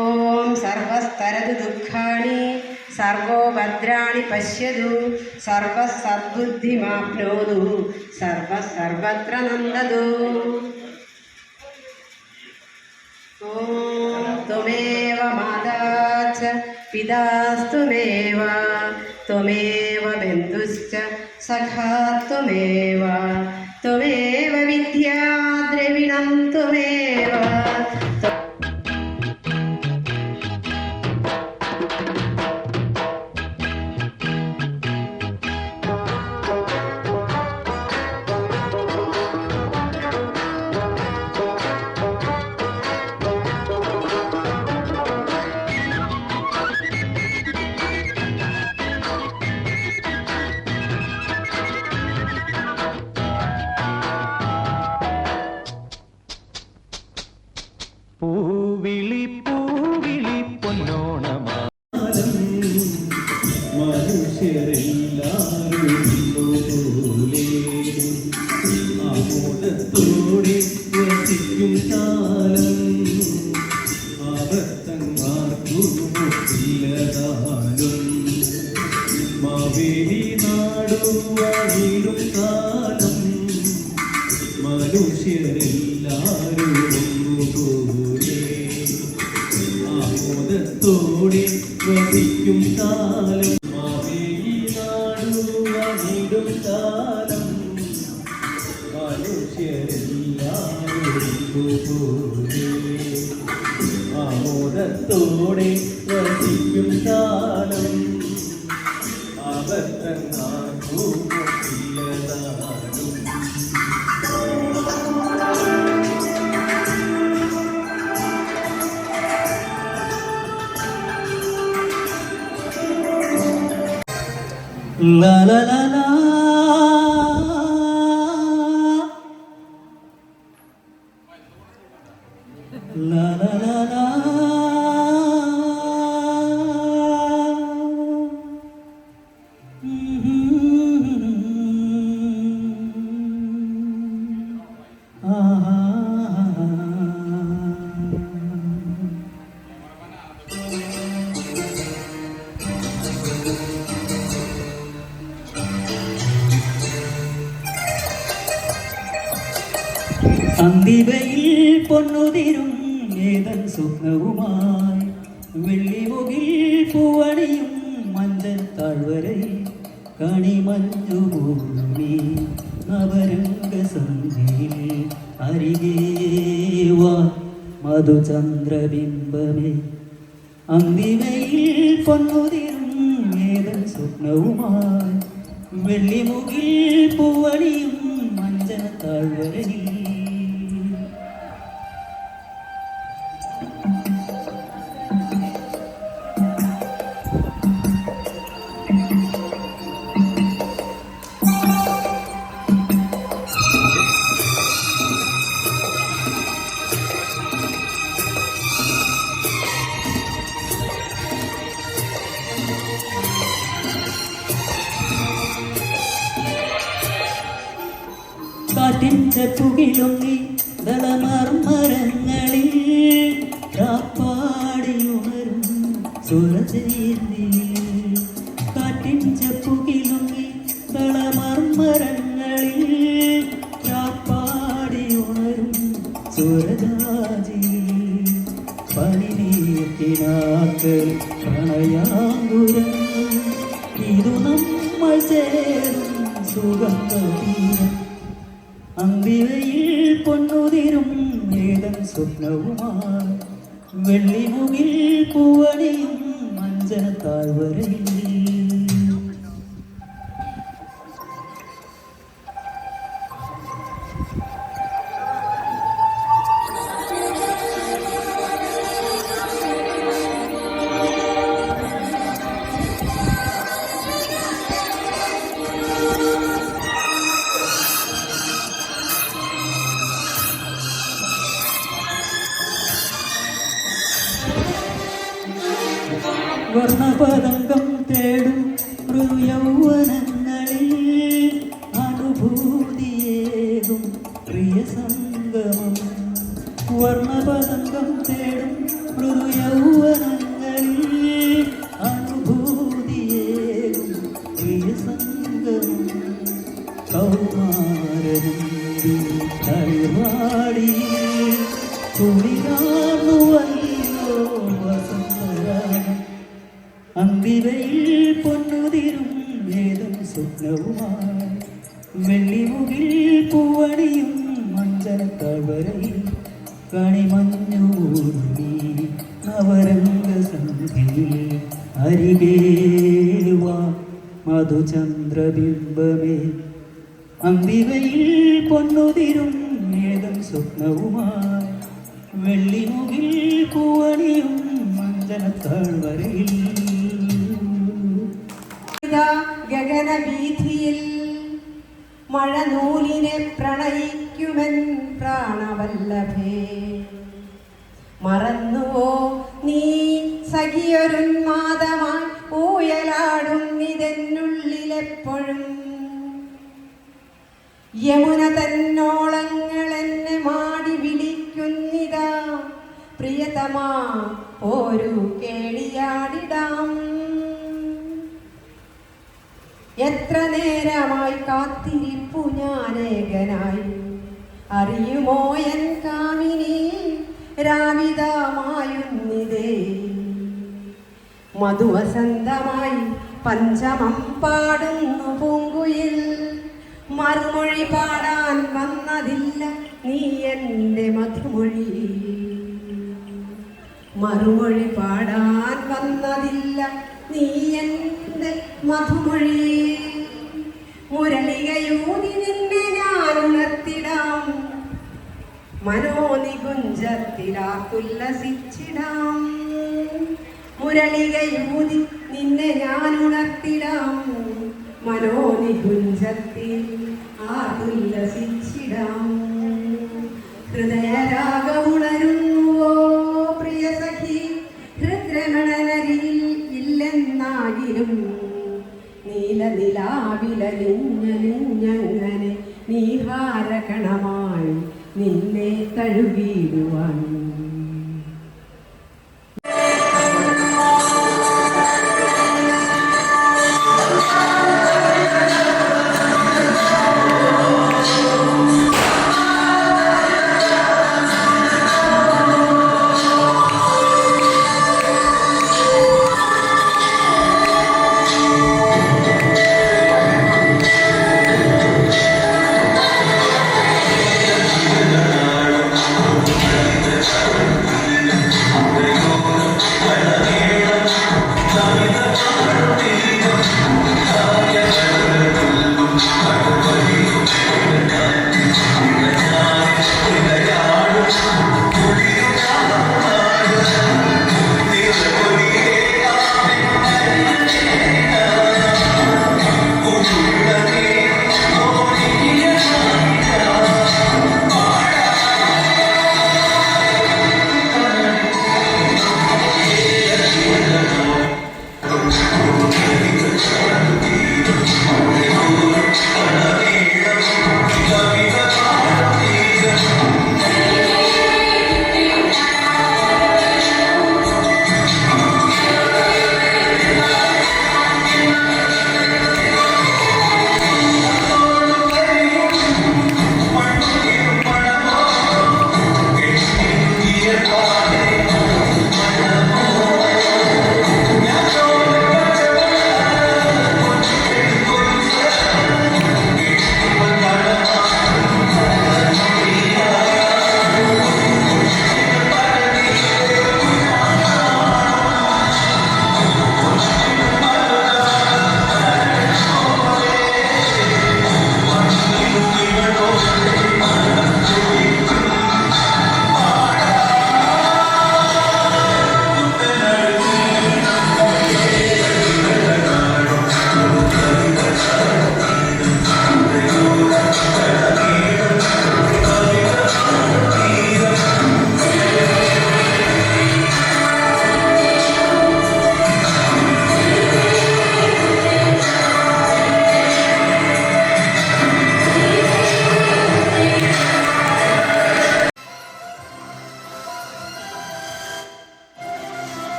ഓം സർവസ്തരതു ദുഃഖാനി servo ഭദ്രാണി പശ്യതു സർവസദ്ബുദ്ധിമാപ്നോതു സർവത്ര നന്ദതു. ഓം ത്വമേവ മാതാ ച പിതാസ്ത്വമേവ ത്വമേവ ബന്ധുശ്ച സഖാ ത്വമേവ ത്വമേവ വിദ്യാ ദ്രവിണം ത്വമേവ. പൂവിളി പൂവിളി പൊന്നോണമാലം മനുഷ്യരെല്ലാരും പോലെ ആമോദത്തോടെ വസിക്കും കാലം ആപത്തങ്ങാർക്കുമില്ലതാലും മാവേലി നാടുവാണിടും കാലം മനുഷ്യരെല്ലാരും ആമോദത്തോടെ വസിക്കും കാലം മാവേലി നാടുവാണിടും കാലം മനുഷ്യരെല്ലാരും ആമോദത്തോടെ വസിക്കും കാലം ആപത്തങ്ങാർക്കും ഇല്ലതാനും. La la la la la la la la. അന്തിവയിൽ പൊന്നുതിരും ഏതൻ സ്വപ്നവുമായി വെള്ളിമുകിൽ പൂവണിയും മഞ്ചൽ താഴ്വരയിൽ കണിമഞ്ഞുഭൂമി നവരംഗ സന്ധ്യയിൽ അരികേവാ മധുചന്ദ്രബിംബമേ. അന്തിവയിൽ പൊന്നുതിരും ഏതൻ സ്വപ്നവുമായി വെള്ളിമുകിൽ പൂവണിയും മഞ്ചൽ താഴ്വരയിൽ കാറ്റിൻ ചെപ്പുകിലൊന്നി ദളമർമരങ്ങളിൽ കാപ്പാടിയുണരും സുരചേന്തി. കാറ്റിൻ ചെപ്പുകിലൊന്നി ദളമർമരങ്ങളിൽ കാപ്പാടിയുണരും സുരജാജി. പനിനീർക്കിനാക്കൾ പ്രണയാങ്കുരം ഇതു നമ്മൾ ചേരും സുഗന്ധതീരം. അന്തിവയിൽ പൊന്നുതിരും ഏതൻ സ്വപ്നവുമായി വെള്ളിമുകിൽ പൂവണിയും മഞ്ചന താഴ്വരയിൽ. വർണ്ണപതംഗം തേടും യൗവനങ്ങളിൽ അനുഭൂതിയേകും പ്രിയ സംഗമം. വർണ്ണപതംഗം തേടും വന്നുവല്ലോ വസന്തരാഗം അന്തിവയിൽ പൊന്നുതിരും ഏതും സ്വപ്നവുമായി വെള്ളിമുകിൽ പൂവണിയും മഞ്ചനത്താഴ്വരയിൽ കണിമഞ്ഞൂടി നവരംഗ സന്ധ്യയിൽ അരികേ വാ മധുചന്ദ്രബിംബമേ അന്തിവയിൽ പൊന്നുതിരും ഏതും സ്വപ്നവുമായി വെള്ളിമുകിൽ പൂവണിയും മഞ്ചനത്താഴ്വരയിൽ ഗഗനവീഥിയിൽ മഴനൂലിനെ പ്രണയിക്കുമെൻ പ്രാണവല്ലഭേ മറന്നുവോ നീ സഖിയൊരുന്മാദമായി ഊയലാടുന്നിതെന്നുള്ളിലെപ്പോഴും യമുന തന്നോളങ്ങൾ എന്നെ മാടി വിളിക്കുന്നിതാ പ്രിയതമാ ഒരു കേളിയാടിടാം എത്ര നേരമായി കാത്തിരിപ്പു ഞാനേകനായി അറിയുമോ എൻ കാമിനി രാവിതമായുന്നിതേ മധുവസന്തമായി പഞ്ചമം പാടുന്നു പൂങ്കുയിൽ മറുമൊഴി പാടാൻ വന്നതില്ല നീ എൻ്റെ മധുമൊഴി മറുമൊഴി പാടാൻ വന്നതില്ല നീ എൻ്റെ മധുമൊഴി മുരളികയൂതി നിന്നെ ഞാൻ ഉണർത്തിടാം മനോനികുഞ്ചത്തിലാത്തുല്ലസിച്ചിടാം മുരളികയൂതി നിന്നെ ഞാൻ ഉണർത്തിടാം മനോനികുഞ്ചത്തിൽ ആതുല്ലസിച്ചിടാം ഹൃദയരാഗമുണരുന്നുവോ പ്രിയ സഖി ഹൃദ്രമണനരിയിൽ ഇല്ലെന്നാകിലും നീലനിലാവിലലിഞ്ഞലിഞ്ഞങ്ങനെ നീഹാരകണമായി നിന്നെ തഴുകിയിടുവാൻ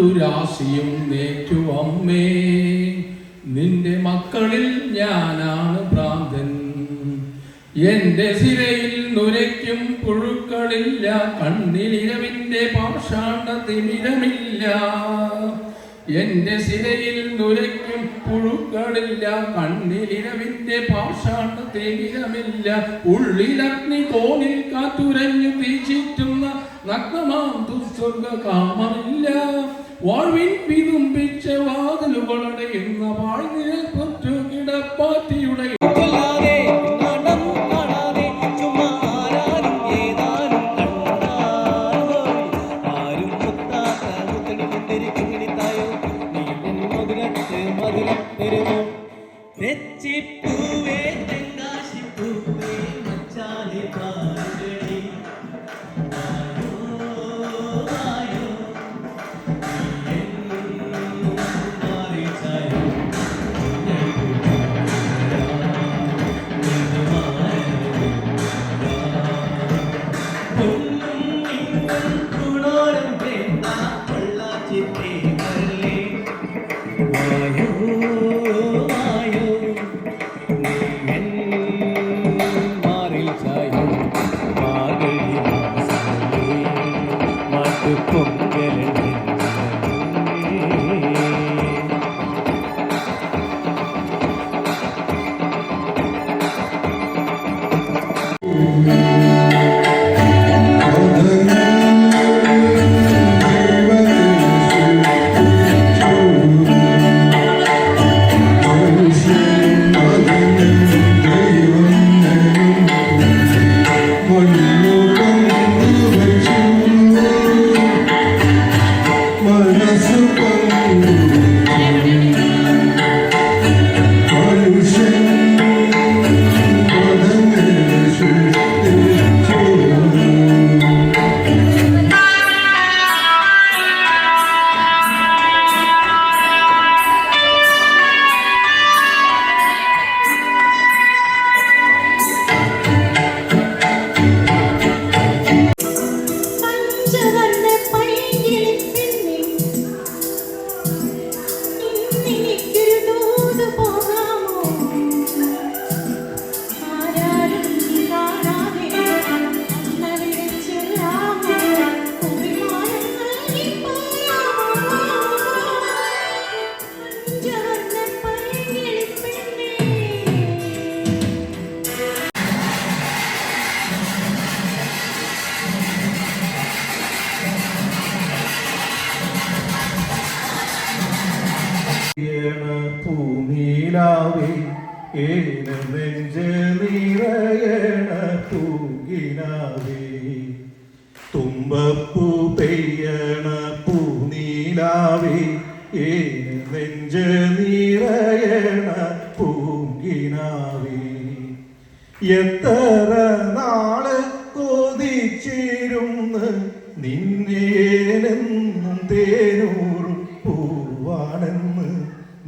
കൊണ്ടു രാശിയും നേറ്റു അമ്മേ. നിന്റെ മക്കളിൽ ഞാനാണ് ഭ്രാന്തൻ. എന്റെ സിരയിൽ നുരയ്ക്കും പുഴുക്കളില്ല, കണ്ണിലിരവിന്റെ പാഷാണ തിമിരമില്ല. എന്റെ സിരയിൽ നുരയ്ക്കും പുഴുക്കളില്ല, കണ്ണിലിരവിന്റെ പാഷാണ തിമിരമില്ല. ഉള്ളിലഗ്നി കോണിൽ കാറ്റുരഞ്ഞു തീച്ചിറ്റുന്ന നഗ്നമാം ദുസ്വർഗ കാമമില്ല. വാഴ്വിൻ വിതുമ്പിച്ച വാതിലുകളടയുന്ന വാഴ്നിഴൽ പൊറ്റു കിടപ്പാറ്റിയുടെ പൂനീലാവേ ഏന നെഞ്ച് നിറയണ പൂങ്കിനാവേ. തുമ്പപ്പൂ പെയ്യണ പൂനീലാവേ ഏന നെഞ്ച് നിറയണ പൂങ്കിനാവേ. എത്ര നാള് കൊതിച്ചിരുന്ന് നിന്നേനെന്നും തേനൂറും പൂവാണെന്ന്,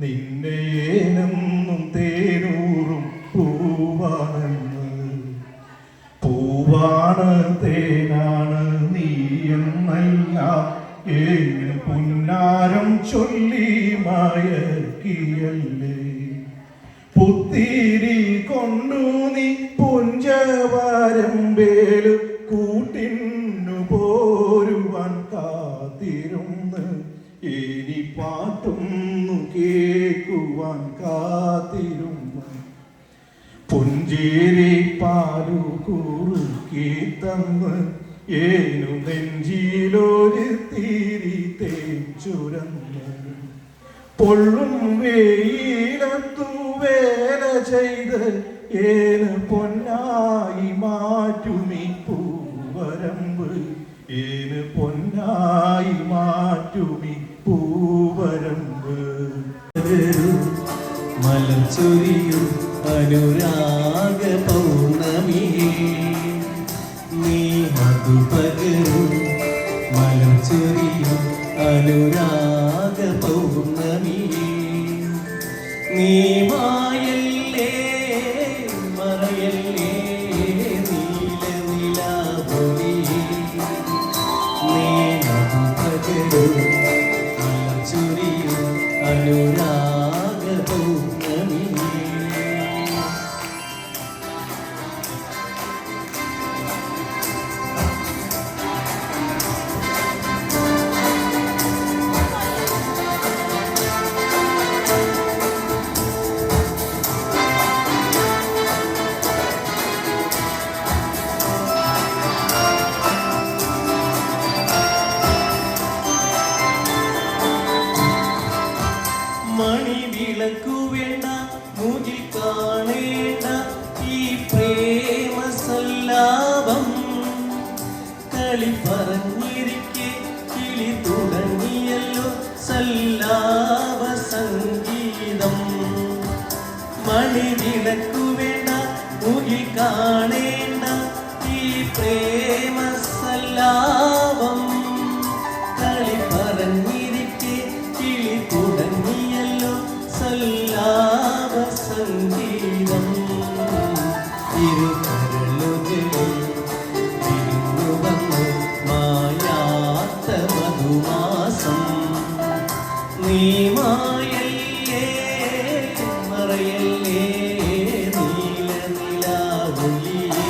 നിന്നേനെന്നും തേനൂറും പൂവാണെന്ന്. പൂവാണ് തേനാണ് നീയെന്നല്ല ഏന് പുന്നാരം ചൊല്ലി മയക്കിയല്ലേ. പുത്തിരി കൊണ്ടു നീ പുഞ്ചവരമ്പേല് കൂട്ടിന്നു പോരുവാൻ കാത്തിരുന്ന്, ഇനി പാട്ടൊന്നു കേൾക്കുവാൻ കാത്തിരുന്ന്. പുഞ്ചേരി പാലു കുറുക്കി തന്ന് ഏനു നെഞ്ചിലൊരു തിരി തേച്ചുരന്ന്. പൊള്ളും വെയിലത്തു വേല ചെയ്ത് ഏന് പൊന്നായി മാറ്റുമീ പൂവരമ്പ്, ഏന് പൊന്നായി മാറ്റുമീ പൂവരമ്പ്. മലച്ചൊരിയും അനുരാഗ പൗർണമി നീ മധു പകരും. മലച്ചൊരിയും അനുരാഗ പൗർണമി നീ മായല്ലേ മറയല്ലേ നീല നിലാവൊലി. നീ മധു പകരും കളി പറഞ്ഞിരിക്കെ കിളി തുടങ്ങിയല്ലോ സല്ലാപ സംഗീതം. മണിവിളക്കു വേണ്ട മുകിൽ കാണേണ്ട ഈ പ്രേമ സല്ലാപം. കളി പറഞ്ഞിരിക്കെ കിളി തുടങ്ങിയല്ലോ സല്ലാപ സംഗീതം. ഇരുകരളുകളിൽ വിരുന്നു വന്നു മായാത്ത മധുമാസം. നീ മായല്ലേ മറയല്ലേ നീല നിലാവുലിയേ.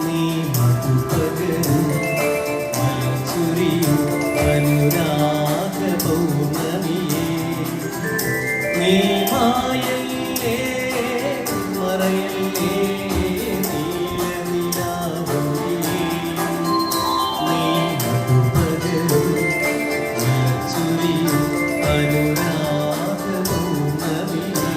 നീ മധുപകരും മലച്ചുരിയും അനുരാഗ പൗർണമിയേ. നീ മായല്ലേ മറയല്ലേ നീല നിലാവുലിയേ. നീ മധുപകരും മലച്ചുരിയും അനുരാഗ പൗർണമിയേ.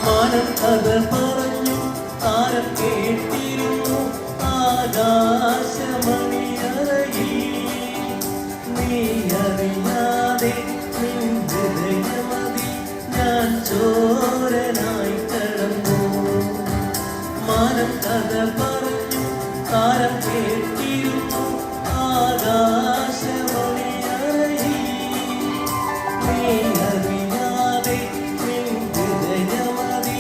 മാനം കഥ പറഞ്ഞു താരം കേട്ടിരുന്നു ആകാശമണിയറയിൽ. നീ അറിയാതെ നിൻ ഹൃദയമതി ഞാൻ ചോരനായി കടന്നു. മാനം കഥ പറഞ്ഞു താരം കേട്ടിരുന്നു ആകാശമണിയറയിൽ. നീ അറിയാതെ നിൻ ഹൃദയമതി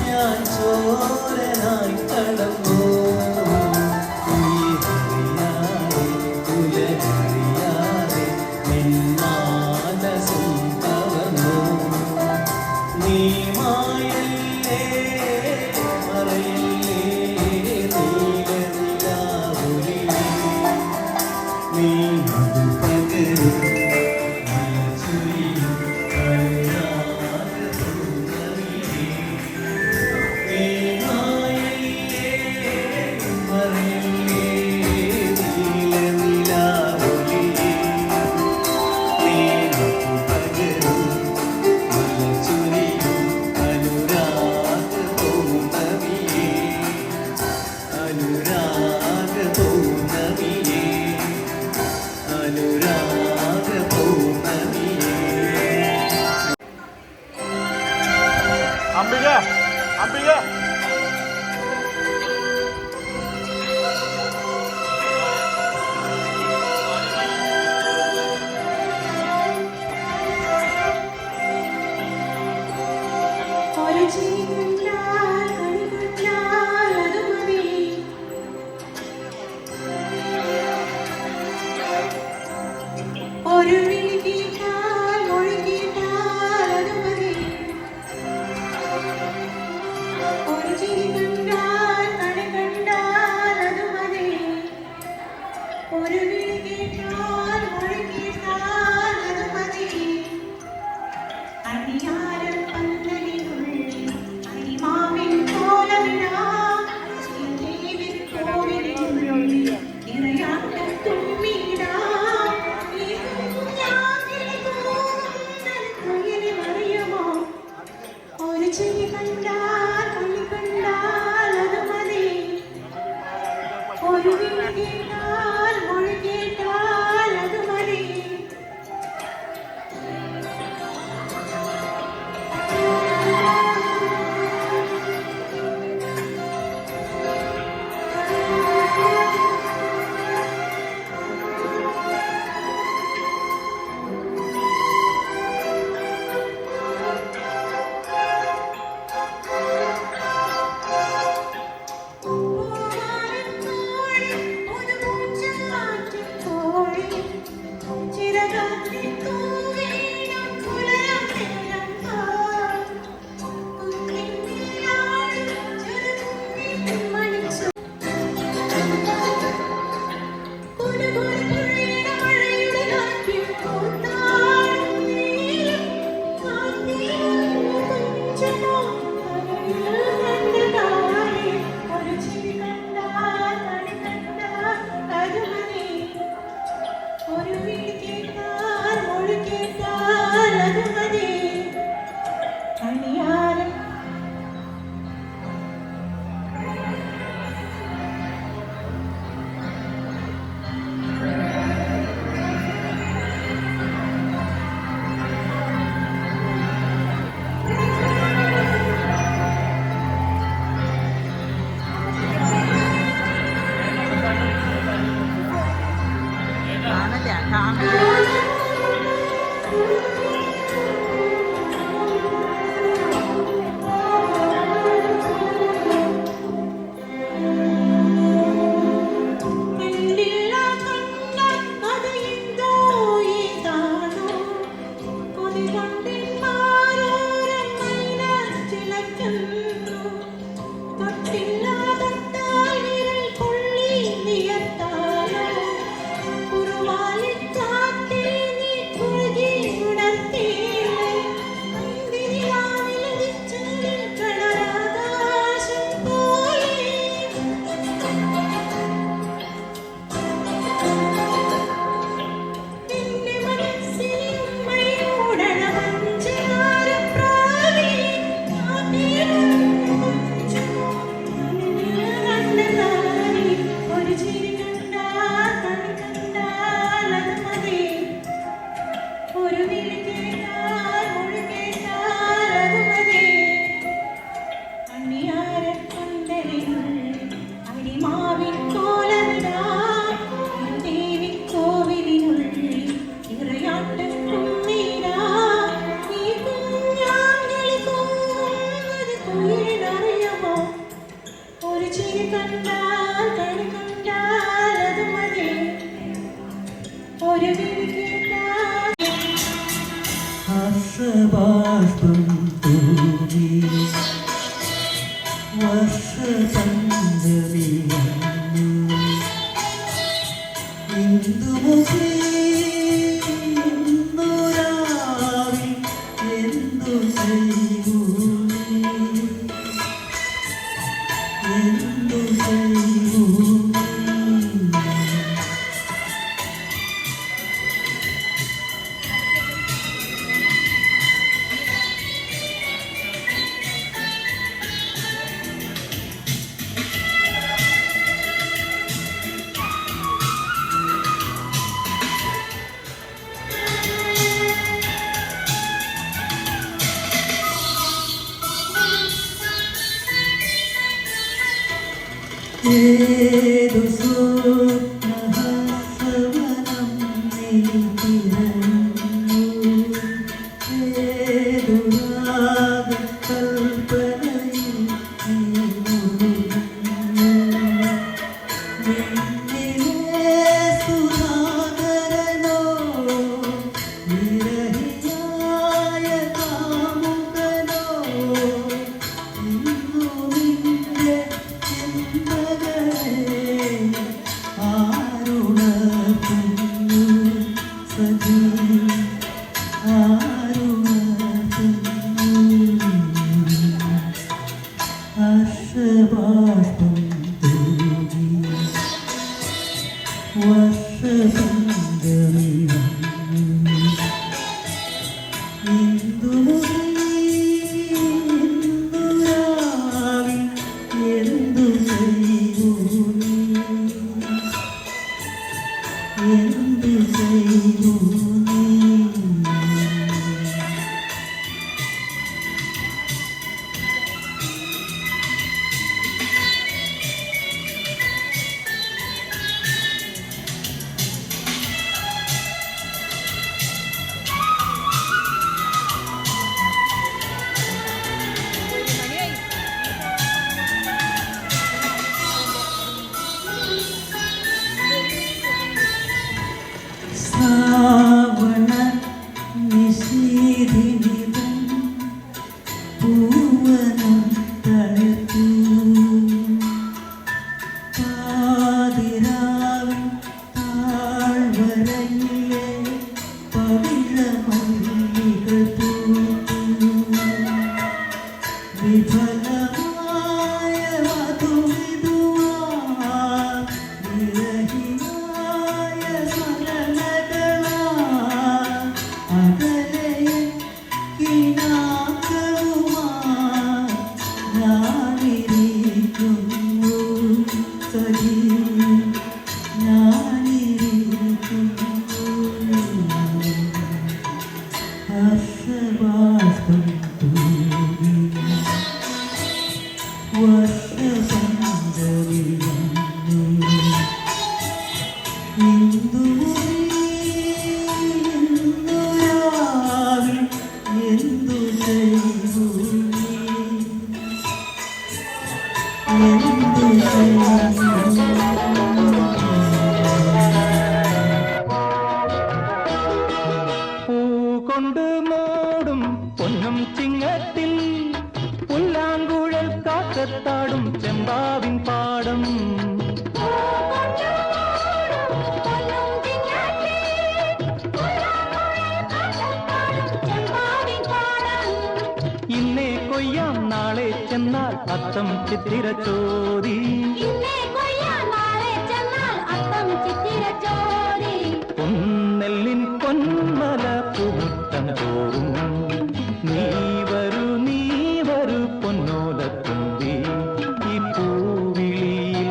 ഞാൻ ചോരനായി കടന്നു. നീയറിയാതെ ഉലകറിയാതെ നിൻ മാനസം കവർന്നു. നീ മായല്ലേ മറയല്ലേ നീല നിലാവുലിയേ. നീ മധുപകരും മലച്ചുരിയും അനുരാഗ പൗർണമിയേ. നീ മായല്ലേ മറയല്ലേ നീല നിലാവുലിയേ. നീ മധുപകരും മലച്ചുരിയും അനുരാഗ പൗർണമിയേ. അനുരാഗ പൗർണമിയേ. അനുരാഗ പൗർണമിയേ. അംബിക അംബിക ഒരു ചിരിക്കുഞ്ഞാൽ കണിക്കുഞ്ഞാൽ അത് മതി. ഒരു വിളി കേട്ടാൽ മൊഴി കേട്ടാൽ അത് മതി. ഒരു ചിരി കണ്ടാൽ കണി കണ്ടാൽ അത് മതി. ഒരു വിളി കേട്ടാൽ മൊഴി കേട്ടാൽ അത് മതി. അണിയാരം പന്തലിനുള്ളിൽ അരിമാവിൻ കോലമിടാം. ശ്രീദേവി കോവിലിനുള്ളിൽ നിറയാട്ടത്തുമ്മിടാം. ഈ കുഞ്ഞാ വിളി കേട്ടാൽ മൊഴി കേട്ടാൽ അത് മതി അണിയാരം ഹർഷബാഷ്പം തൂകി വർഷചന്ദ്രവിളങ്ങു ഇന്ദുമുഖി ഇന്നുരാവിൽ എന്തു ചെയ്യൂ എന്തു ചെയ്യൂ ഏതു സ്വപ്നഹസവനം നീ തിരഞ്ഞു ഏതു രാഗകൽപ്പനയിൽ നീ മുഴുകുന്നു നിന്നിലെ സുധാകരനോ വിരഹിയായ കാമുകനോ ഇന്നു നിന്റെ ആരുണർത്തുന്നു സജീ ആരുണർത്തുന്നു ഹർഷബാഷ്പം തൂകി വർഷസംഗമിളങ്ങു ഇന്ദുമുഖി ഇന്നുരാവിൽ എന്തു ചെയ്യൂ എന്തു ചെയ്യൂ ശ്രാവണ നിശീധിനിതം പൂവനം തളിർത്തു പാതിരാവിൻ താഴ്വരയിലെ പവിഴമല്ലികൾ പൂത്തു വിഫലമായ മധുവിധുവാ വിരഹിയായ സ്മരണകളാൽ ചെന്നാൽ അത്തം ചിത്തിര ചോരി പൊന്നെല്ലിൻ പൊന്മല പൂമുട്ടം തോറും നീ വരൂ പൊന്നോലത്തുമ്പി ഈ പൂവിളിയിൽ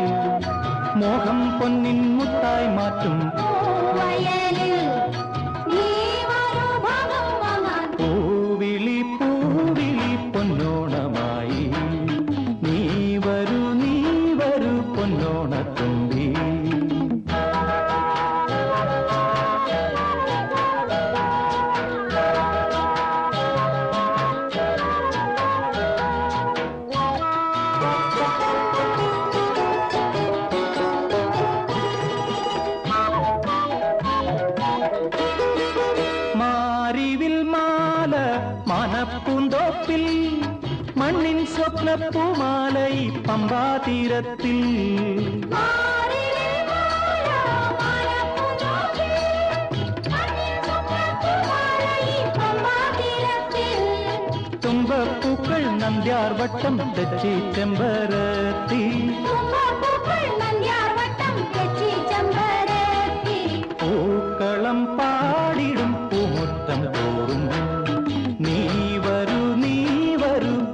മോഹം പൊന്നിൻ മുത്തായി മാറ്റും പൂവിളി പൊന്നോണമായി നീ വരൂ പൊന്നോണത്തുമ്പി പൂന്തോപ്പിൽ മണ്ണിൻ സ്വപ്നപ്പൂമാലൈ പമ്പാതീരത്തിൽ തുമ്പപ്പൂക്കൾ നന്ദ്യാർവട്ടം തെച്ചി ചെമ്പരത്തി പൂക്കളം പാടിടും പൂമുറ്റം തോറും നീ വരൂ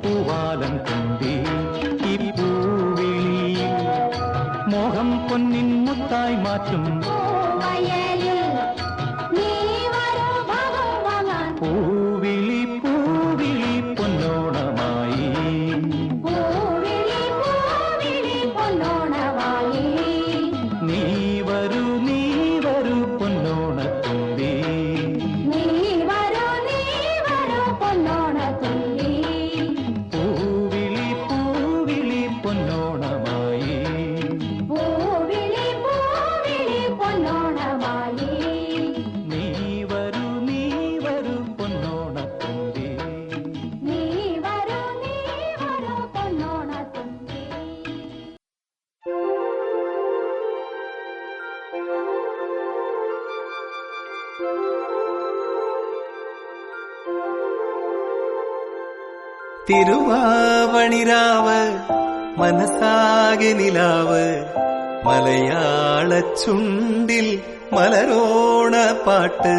പൂവാലം തുമ്പി ഈ പൂവിളിയിൽ മോഹം പൊന്നിൻ മുത്തായി മാറ്റും പൂവിളി പൊന്നോണമായി നീ വരൂ പൊന്നോണത്തുമ്പി പൂവിളി പൊന്നോണമായി നീ വരൂ പൊന്നോണത്തുമ്പി തിരുവാവണിരാവ് മനസ്സാകെ നിലാവ് മലയാള ചുണ്ടിൽ മലരോണ പാട്ട്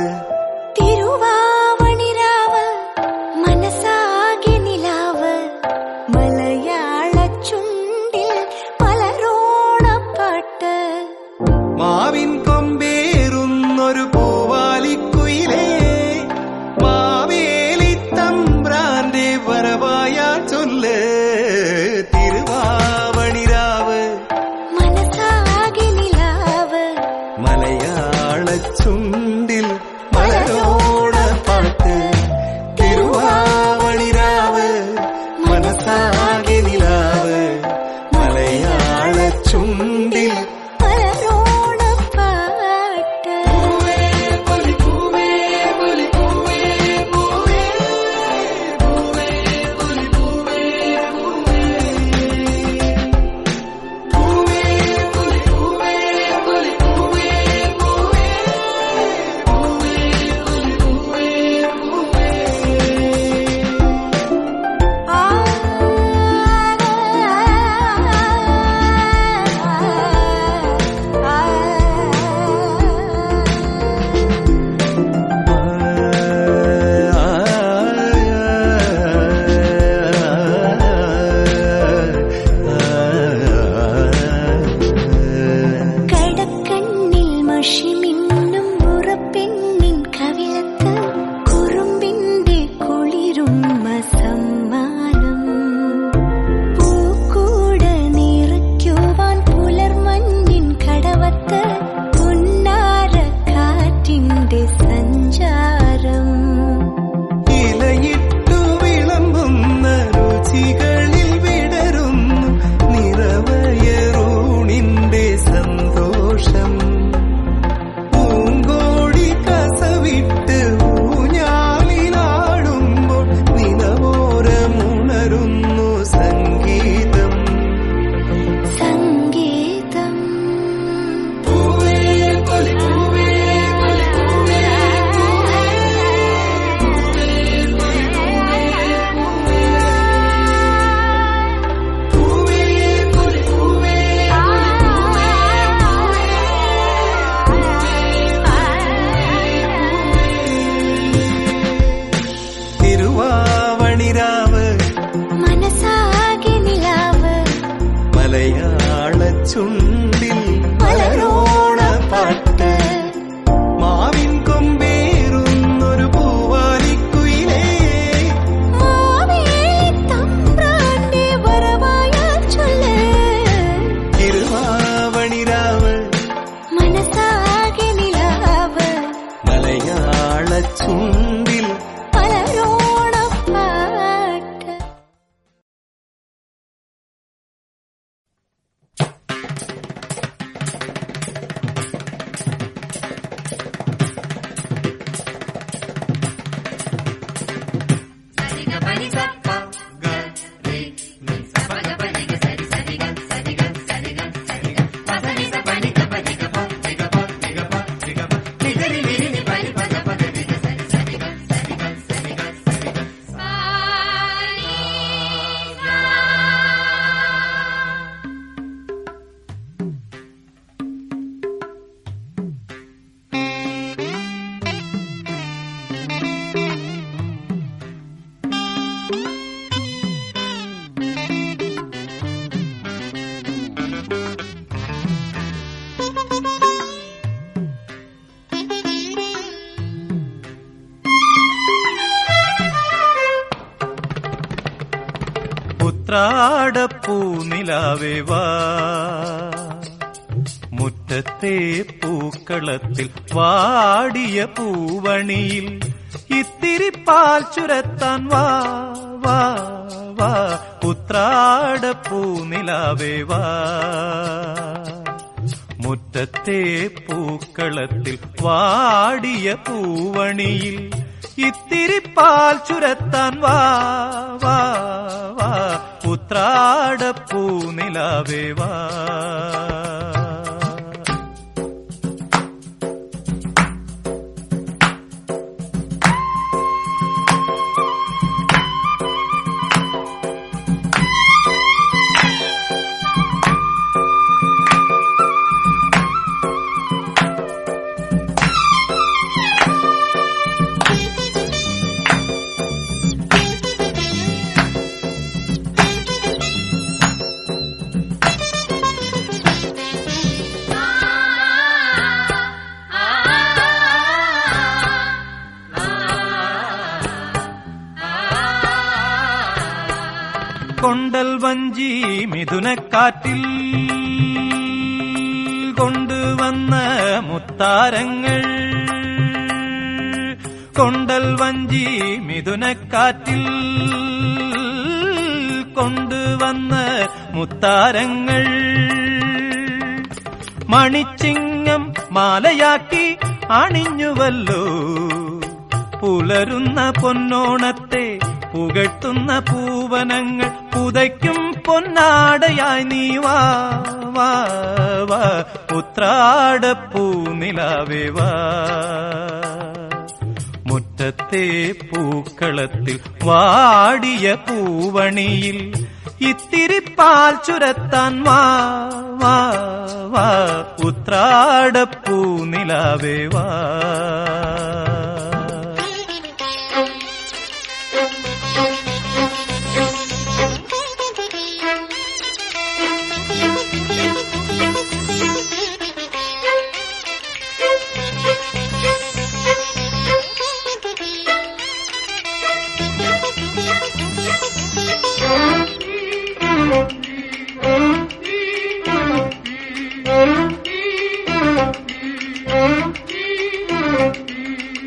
തിരുവാവണിരാവ് മനസ്സാകെ നിലാവ് മലയാള ചുണ്ടിൽ മലരോണപ്പാട്ട് മാവിൻ കൊമ്പേറുന്നൊരു പൂവാലിക്കുയിലേ മാവേലി തമ്പ്രാന്റെ വരവായ ചൊല്ല് തിരുവാവണിരാവ് മനസ്സാകെ നിലാവ് മലയാള ചുണ്ടിൽ മലരോണ മലയാള ചുണ്ടിൽ മലരോണപ്പാട്ട്. ഉത്രാടപ്പൂനിലാവേ വാ, മുറ്റത്തെ പൂക്കളത്തിൽ വാടിയ പൂവണിയിൽ ഇത്തിരി പാൽ ചുരത്താൻ വാ വാ വാ. ഉത്രാടപ്പൂനിലാവേ വാ, മുറ്റത്തെ പൂക്കളത്തിൽ വാടിയ പൂവണിയിൽ ഇത്തിരി പാൽ ചുരത്താൻ വാ വാ വാ. ഉത്രാടപ്പൂനിലാവേ വാ. കൊണ്ടൽ വഞ്ചി മിഥുനക്കാറ്റിൽ കൊണ്ടുവന്ന മുത്താരങ്ങൾ, കൊണ്ടൽ വഞ്ചി മിഥുനക്കാറ്റിൽ കൊണ്ടുവന്ന മുത്താരങ്ങൾ, മണിച്ചിങ്ങം മാലയാക്കി അണിഞ്ഞുവല്ലോ പുലരുന്ന പൊന്നോണത്തെ പുകഴ്ത്തുന്ന പൂവനങ്ങൾ, പുതയ്ക്കും പൊന്നാടയായി നീ വാ വാ വാ. ഉത്രാടപ്പൂനിലാവേ വാ, മുറ്റത്തെ പൂക്കളത്തിൽ വാടിയ പൂവണിയിൽ ഇത്തിരി പാൽ ചുരത്താൻ വാ വാ വാ. ഉത്രാടപ്പൂനിലാവേ വാ.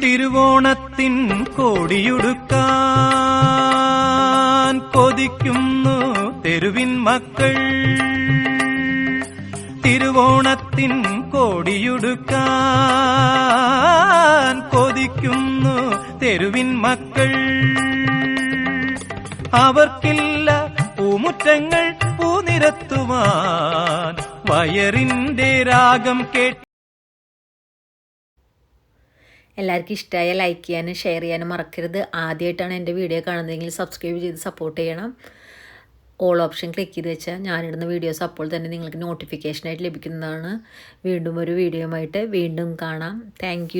തിരുവോണത്തിൻ കോടിയുടുക്കാൻ കൊതിക്കുന്നു തെരുവിൻ മക്കൾ, തിരുവോണത്തിൻ കോടിയുടുക്കാൻ കൊതിക്കുന്നു തെരുവിൻ മക്കൾ. അവർക്കില്ല പൂമുറ്റങ്ങൾ പൂനിരത്തുവാൻ വയറിന്റെ രാഗം കേട്ട്. എല്ലാവർക്കും ഇഷ്ടമായ ലൈക്ക് ചെയ്യാനും ഷെയർ ചെയ്യാനും മറക്കരുത്. ആദ്യമായിട്ടാണ് എൻ്റെ വീഡിയോ കാണുന്നതെങ്കിൽ സബ്സ്ക്രൈബ് ചെയ്ത് സപ്പോർട്ട് ചെയ്യണം. ഓൾ ഓപ്ഷൻ ക്ലിക്ക് ചെയ്ത് വെച്ചാൽ ഞാനിടുന്ന വീഡിയോസ് അപ്പോൾ തന്നെ നിങ്ങൾക്ക് നോട്ടിഫിക്കേഷനായിട്ട് ലഭിക്കുന്നതാണ്. വീണ്ടും ഒരു വീഡിയോയുമായിട്ട് വീണ്ടും കാണാം. താങ്ക്